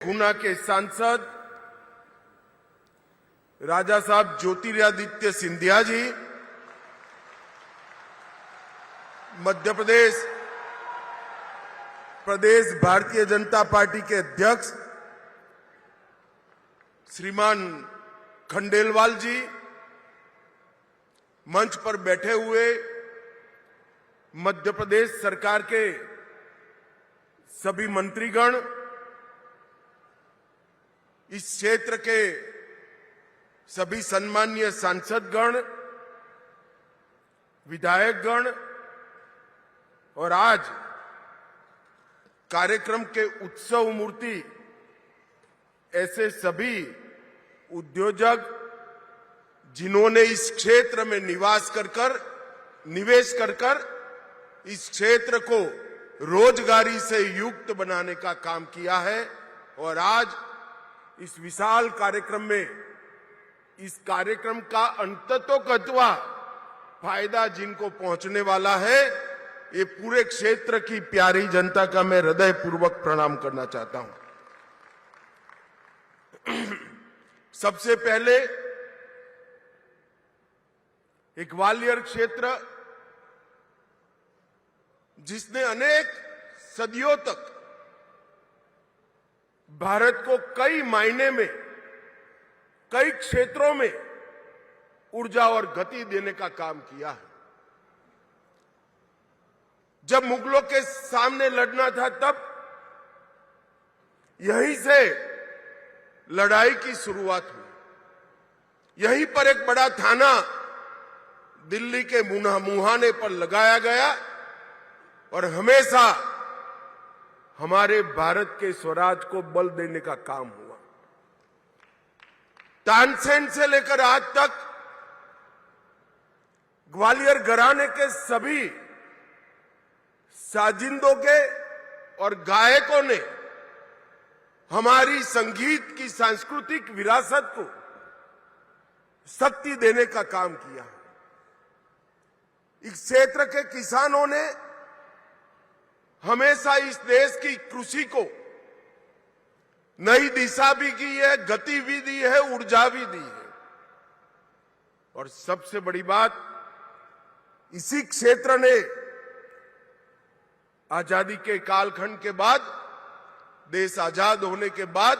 गुना के सांसद राजा साहब ज्योतिरादित्य सिंधिया जी, मध्य प्रदेश प्रदेश भारतीय जनता पार्टी के अध्यक्ष श्रीमान खंडेलवाल जी, मंच पर बैठे हुए मध्य प्रदेश सरकार के सभी मंत्रीगण, इस क्षेत्र के सभी सम्मानीय सांसदगण, विधायकगण और आज कार्यक्रम के उत्सव मूर्ति ऐसे सभी उद्योजक जिन्होंने इस क्षेत्र में निवेश कर इस क्षेत्र को रोजगारी से युक्त बनाने का काम किया है और आज इस विशाल कार्यक्रम में इस कार्यक्रम का अंततोगत्वा फायदा जिनको पहुंचने वाला है, ये पूरे क्षेत्र की प्यारी जनता का मैं हृदयपूर्वक प्रणाम करना चाहता हूं। सबसे पहले एक ग्वालियर क्षेत्र जिसने अनेक सदियों तक भारत को कई मायने में कई क्षेत्रों में ऊर्जा और गति देने का काम किया है। जब मुगलों के सामने लड़ना था तब यहीं से लड़ाई की शुरुआत हुई। यहीं पर एक बड़ा थाना दिल्ली के मुहाने पर लगाया गया और हमेशा हमारे भारत के स्वराज को बल देने का काम हुआ। तानसेन से लेकर आज तक ग्वालियर घराने के सभी साजिंदों के और गायकों ने हमारी संगीत की सांस्कृतिक विरासत को शक्ति देने का काम किया। इस क्षेत्र के किसानों ने हमेशा इस देश की कृषि को नई दिशा भी की है, गति भी दी है, ऊर्जा भी दी है। और सबसे बड़ी बात, इसी क्षेत्र ने आजादी के कालखंड के बाद, देश आजाद होने के बाद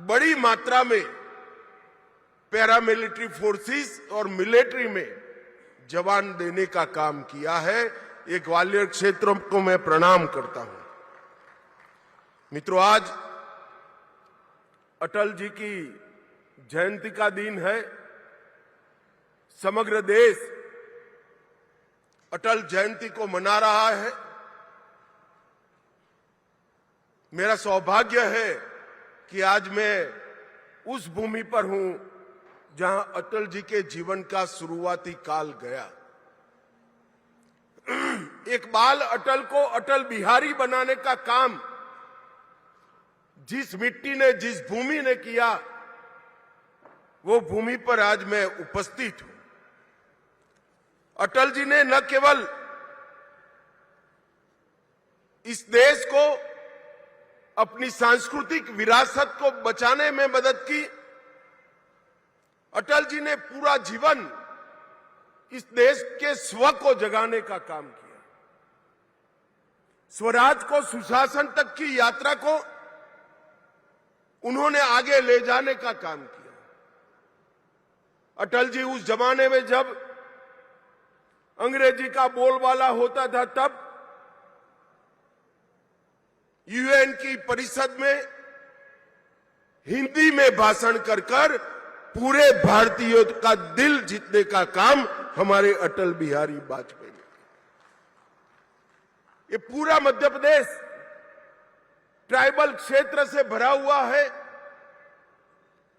बड़ी मात्रा में पैरामिलिट्री फोर्सेस और मिलिट्री में जवान देने का काम किया है। ये ग्वालियर क्षेत्रों को मैं प्रणाम करता हूं। मित्रों, आज अटल जी की जयंती का दिन है। समग्र देश अटल जयंती को मना रहा है। मेरा सौभाग्य है कि आज मैं उस भूमि पर हूं जहां अटल जी के जीवन का शुरुआती काल गया। एक बाल अटल को अटल बिहारी बनाने का काम जिस मिट्टी ने, जिस भूमि ने किया, वो भूमि पर आज मैं उपस्थित हूं। अटल जी ने न केवल इस देश को अपनी सांस्कृतिक विरासत को बचाने में मदद की, अटल जी ने पूरा जीवन इस देश के स्व को जगाने का काम किया। स्वराज को, सुशासन तक की यात्रा को उन्होंने आगे ले जाने का काम किया। अटल जी उस जमाने में जब अंग्रेजी का बोलबाला होता था, तब यूएन की परिषद में हिंदी में भाषण कर पूरे भारतीयों का दिल जीतने का काम हमारे अटल बिहारी वाजपेयी ने। ये पूरा मध्य प्रदेश ट्राइबल क्षेत्र से भरा हुआ है।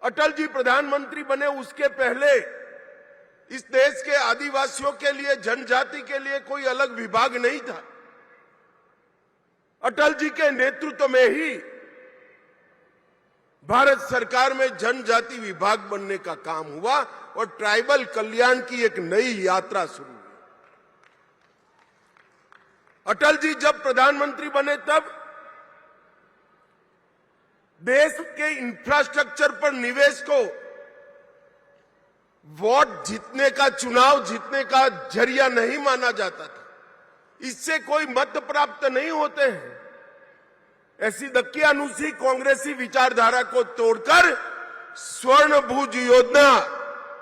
अटल जी प्रधानमंत्री बने उसके पहले इस देश के आदिवासियों के लिए, जनजाति के लिए कोई अलग विभाग नहीं था। अटल जी के नेतृत्व में ही भारत सरकार में जनजाति विभाग बनने का काम हुआ और ट्राइबल कल्याण की एक नई यात्रा शुरू हुई। अटल जी जब प्रधानमंत्री बने तब देश के इंफ्रास्ट्रक्चर पर निवेश को वोट जीतने का, चुनाव जीतने का जरिया नहीं माना जाता था। इससे कोई मत प्राप्त नहीं होते हैं। ऐसी दकियानुसी कांग्रेसी विचारधारा को तोड़कर स्वर्ण भुज योजना,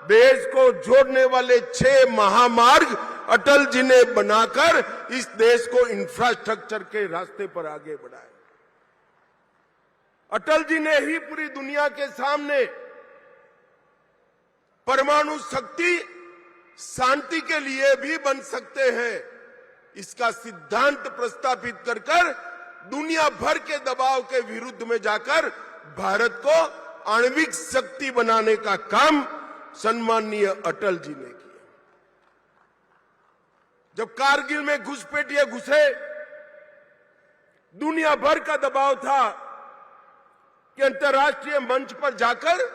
देश को जोड़ने वाले 6 महामार्ग अटल जी ने बनाकर इस देश को इंफ्रास्ट्रक्चर के रास्ते पर आगे बढ़ाया। अटल जी ने ही पूरी दुनिया के सामने परमाणु शक्ति शांति के लिए भी बन सकते हैं, इसका सिद्धांत प्रस्तापित कर दुनिया भर के दबाव के विरुद्ध में जाकर भारत को आणविक शक्ति बनाने का काम सम्माननीय अटल जी ने किया। जब कारगिल में घुसपैठिए घुसे, दुनिया भर का दबाव था कि अंतर्राष्ट्रीय मंच पर जाकर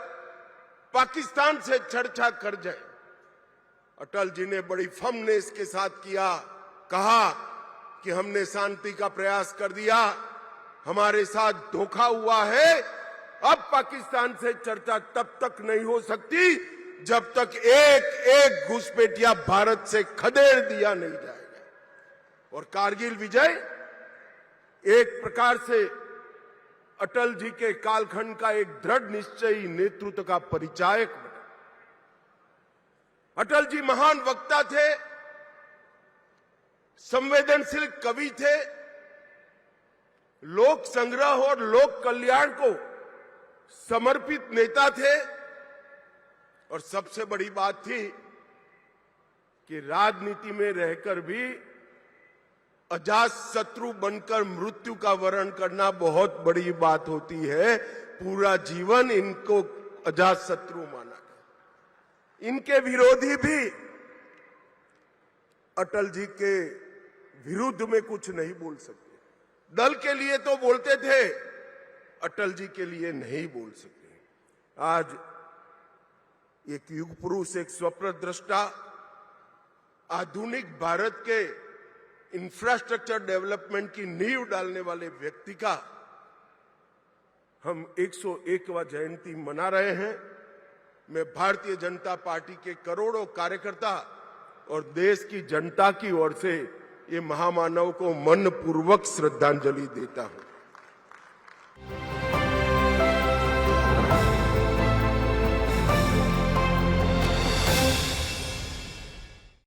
पाकिस्तान से चर्चा कर जाए। अटल जी ने बड़ी फर्मनेस के साथ किया, कहा कि हमने शांति का प्रयास कर दिया, हमारे साथ धोखा हुआ है, अब पाकिस्तान से चर्चा तब तक नहीं हो सकती जब तक एक एक घुसपैठिया भारत से खदेड़ दिया नहीं जाएगा। और कारगिल विजय एक प्रकार से अटल जी के कालखंड का एक दृढ़ निश्चयी नेतृत्व का परिचायक बना। अटल जी महान वक्ता थे, संवेदनशील कवि थे, लोक संग्रह और लोक कल्याण को समर्पित नेता थे, और सबसे बड़ी बात थी कि राजनीति में रहकर भी अजात शत्रु बनकर मृत्यु का वरण करना बहुत बड़ी बात होती है। पूरा जीवन इनको अजात शत्रु माना गया। इनके विरोधी भी अटल जी के विरुद्ध में कुछ नहीं बोल सकते। दल के लिए तो बोलते थे, अटल जी के लिए नहीं बोल सकते। आज एक युग पुरुष, एक स्वप्नद्रष्टा, आधुनिक भारत के इंफ्रास्ट्रक्चर डेवलपमेंट की नींव डालने वाले व्यक्ति का हम 101वां जयंती मना रहे हैं। मैं भारतीय जनता पार्टी के करोड़ों कार्यकर्ता और देश की जनता की ओर से ये महामानव को मनपूर्वक श्रद्धांजलि देता हूं।